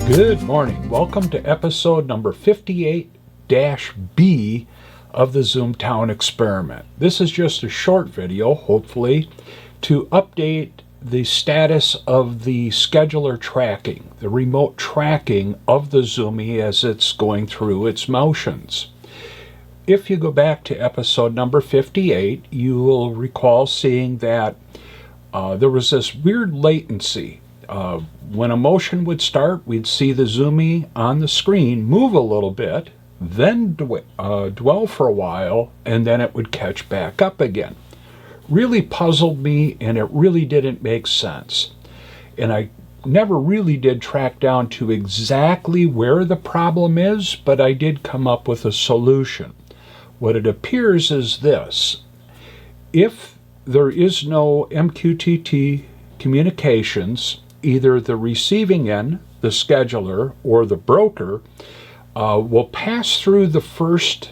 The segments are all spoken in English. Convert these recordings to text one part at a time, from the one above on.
Good morning. Welcome to episode number 58-B of the Zoomtown experiment. This is just a short video, hopefully, to update the status of the scheduler tracking, the remote tracking of the Zoomie as it's going through its motions. If you go back to episode number 58, you will recall seeing that there was this weird latency. When a motion would start, we'd see the Zoomie on the screen move a little bit, then dwell for a while, and then it would catch back up again. Really puzzled me, and it really didn't make sense. And I never really did track down to exactly where the problem is, but I did come up with a solution. What it appears is this: if there is no MQTT communications, either the receiving end, the scheduler, or the broker will pass through the first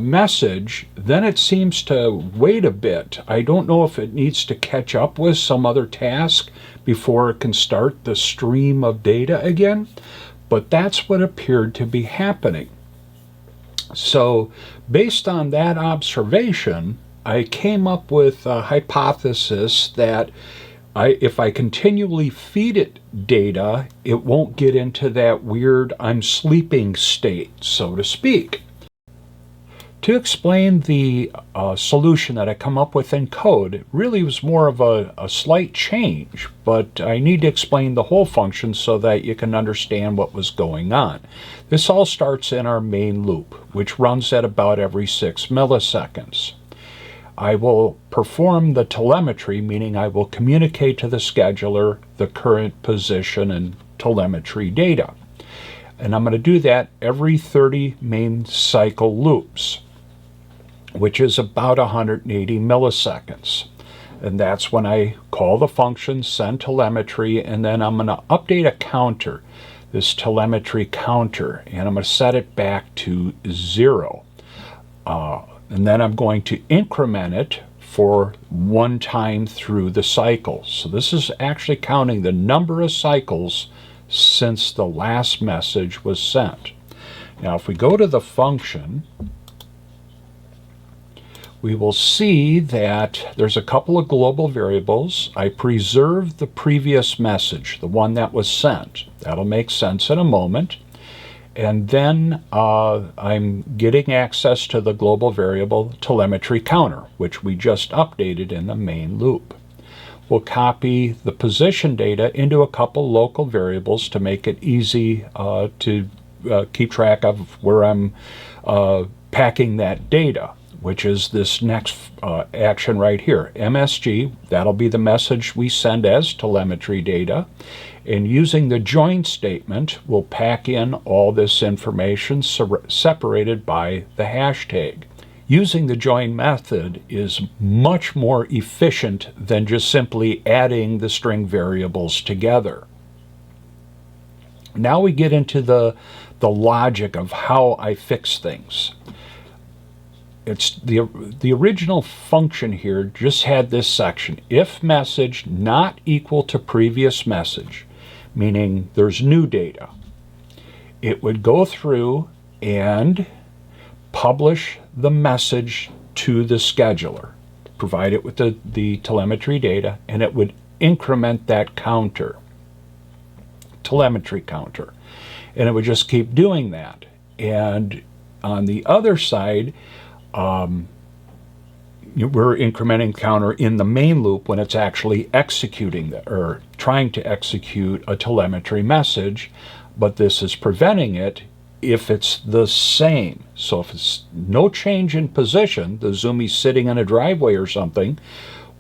message, then it seems to wait a bit. I don't know if it needs to catch up with some other task before it can start the stream of data again, but that's what appeared to be happening. So based on that observation, I came up with a hypothesis that if I continually feed it data, it won't get into that weird I'm sleeping state, so to speak. To explain the solution that I come up with in code, it really was more of a slight change, but I need to explain the whole function so that you can understand what was going on. This all starts in our main loop, which runs at about every 6 milliseconds. I will perform the telemetry, meaning I will communicate to the scheduler the current position and telemetry data. And I'm going to do that every 30 main cycle loops, which is about 180 milliseconds. And that's when I call the function send telemetry, and then I'm going to update a counter, this telemetry counter, and I'm going to set it back to 0. And then I'm going to increment it for one time through the cycle. So this is actually counting the number of cycles since the last message was sent. Now if we go to the function, we will see that there's a couple of global variables. I preserve the previous message, the one that was sent. That'll make sense in a moment. And then I'm getting access to the global variable telemetry counter, which we just updated in the main loop. We'll copy the position data into a couple local variables to make it easy to keep track of where I'm packing that data, which is this next action right here. MSG, that'll be the message we send as telemetry data. And using the join statement, we'll pack in all this information separated by the hashtag. Using the join method is much more efficient than just simply adding the string variables together. Now we get into the logic of how I fix things. It's the original function here just had this section, if message not equal to previous message, meaning there's new data. It would go through and publish the message to the scheduler, provide it with the telemetry data, and it would increment that counter, telemetry counter, and it would just keep doing that. And on the other side, we're incrementing counter in the main loop when it's actually executing or trying to execute a telemetry message, but this is preventing it if it's the same. So if it's no change in position, the Zoomie's sitting in a driveway or something,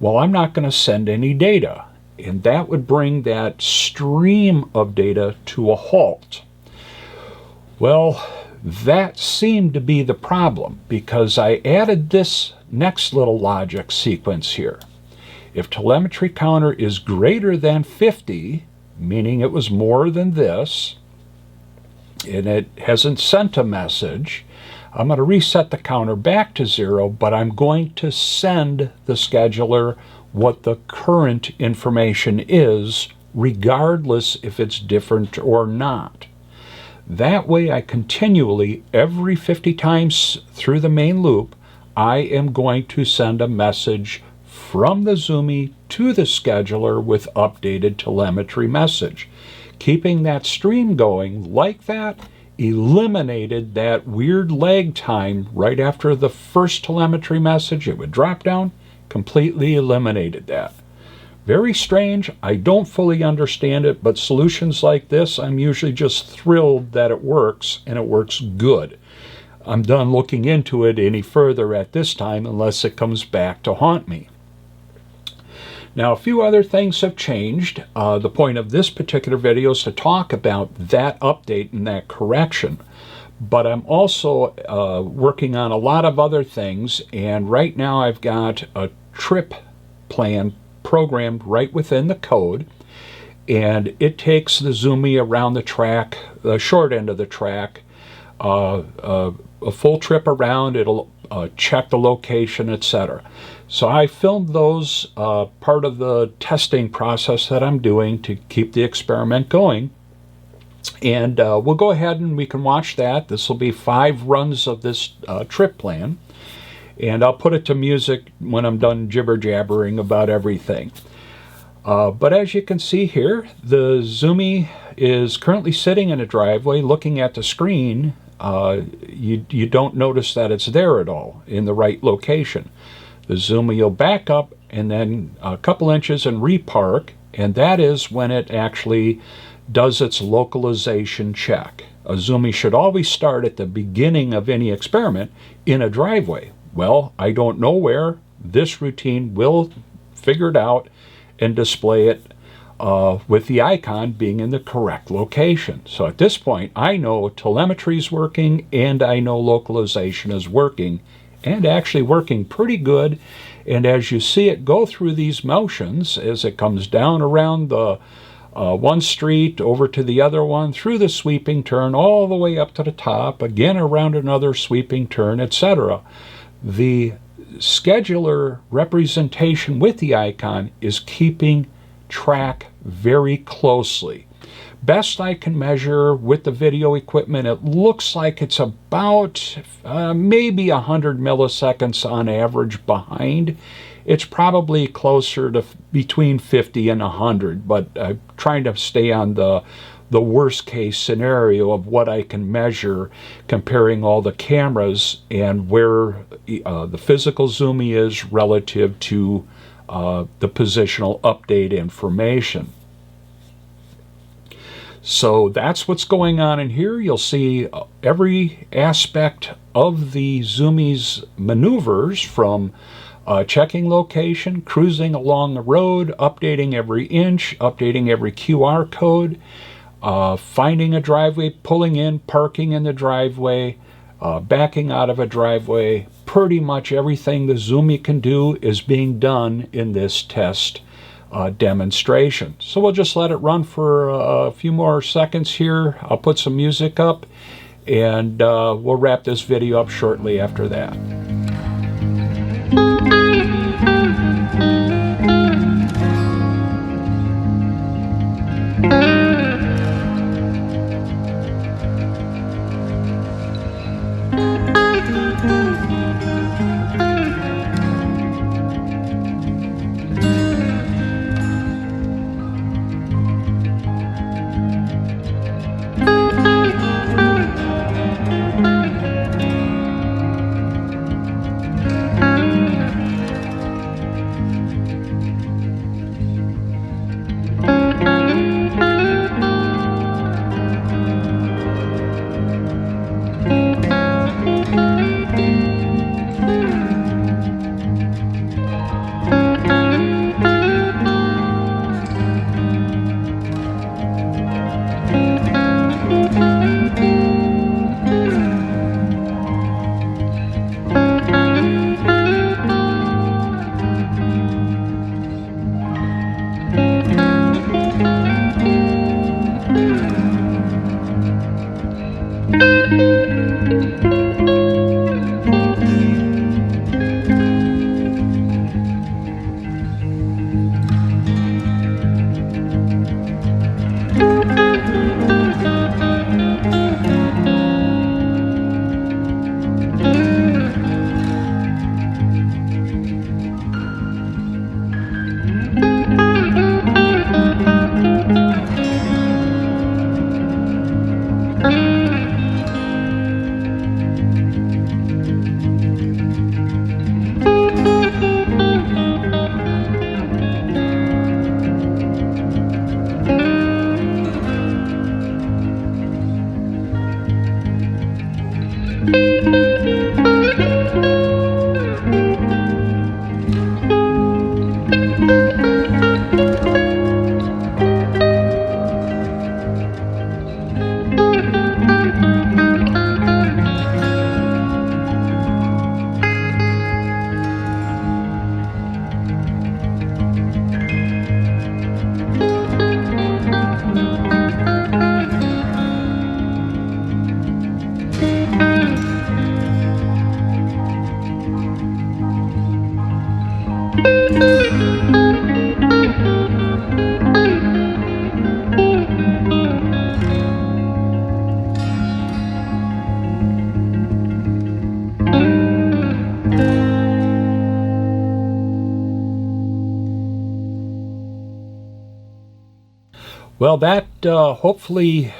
well, I'm not going to send any data, and that would bring that stream of data to a halt. Well, that seemed to be the problem because I added this next little logic sequence here. If telemetry counter is greater than 50, meaning it was more than this, and it hasn't sent a message, I'm going to reset the counter back to 0, but I'm going to send the scheduler what the current information is, regardless if it's different or not. That way I continually, every 50 times through the main loop, I am going to send a message from the Zoomie to the scheduler with updated telemetry message. Keeping that stream going like that eliminated that weird lag time right after the first telemetry message. It would drop down, completely eliminated that. Very strange. I don't fully understand it, but solutions like this, I'm usually just thrilled that it works, and it works good. I'm done looking into it any further at this time unless it comes back to haunt me. Now, a few other things have changed. The point of this particular video is to talk about that update and that correction. But I'm also working on a lot of other things, and right now I've got a trip plan programmed right within the code, and it takes the Zoomie around the track, the short end of the track, a full trip around. It'll check the location, etc. So I filmed those part of the testing process that I'm doing to keep the experiment going. And we'll go ahead and we can watch that. This will be 5 runs of this trip plan. And I'll put it to music when I'm done jibber-jabbering about everything. But as you can see here, the Zoomie is currently sitting in a driveway looking at the screen. You don't notice that it's there at all in the right location. The Zoomie will back up and then a couple inches and repark, and that is when it actually does its localization check. A Zoomie should always start at the beginning of any experiment in a driveway. Well, I don't know where. This routine will figure it out and display it with the icon being in the correct location. So at this point, I know telemetry is working and I know localization is working, and actually working pretty good. And as you see it go through these motions, as it comes down around the one street over to the other one, through the sweeping turn, all the way up to the top, again around another sweeping turn, etc. The scheduler representation with the icon is keeping track very closely. Best I can measure with the video equipment, it looks like it's about maybe 100 milliseconds on average behind. It's probably closer to between 50 and 100, but I'm trying to stay on the worst case scenario of what I can measure, comparing all the cameras and where the physical Zoomie is relative to the positional update information. So that's what's going on in here. You'll see every aspect of the Zoomie's maneuvers, from checking location, cruising along the road, updating every inch, updating every QR code, finding a driveway, pulling in, parking in the driveway, backing out of a driveway. Pretty much everything the Zoomie can do is being done in this test demonstration. So we'll just let it run for a few more seconds here. I'll put some music up, and we'll wrap this video up shortly after that. Well, that hopefully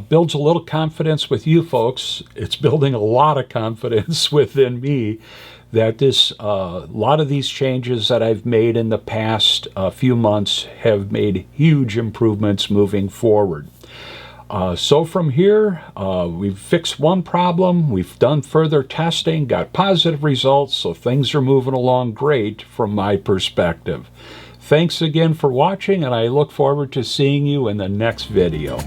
builds a little confidence with you folks. It's building a lot of confidence within me that a lot of these changes that I've made in the past few months have made huge improvements moving forward. So from here, we've fixed one problem, we've done further testing, got positive results, so things are moving along great from my perspective. Thanks again for watching, and I look forward to seeing you in the next video.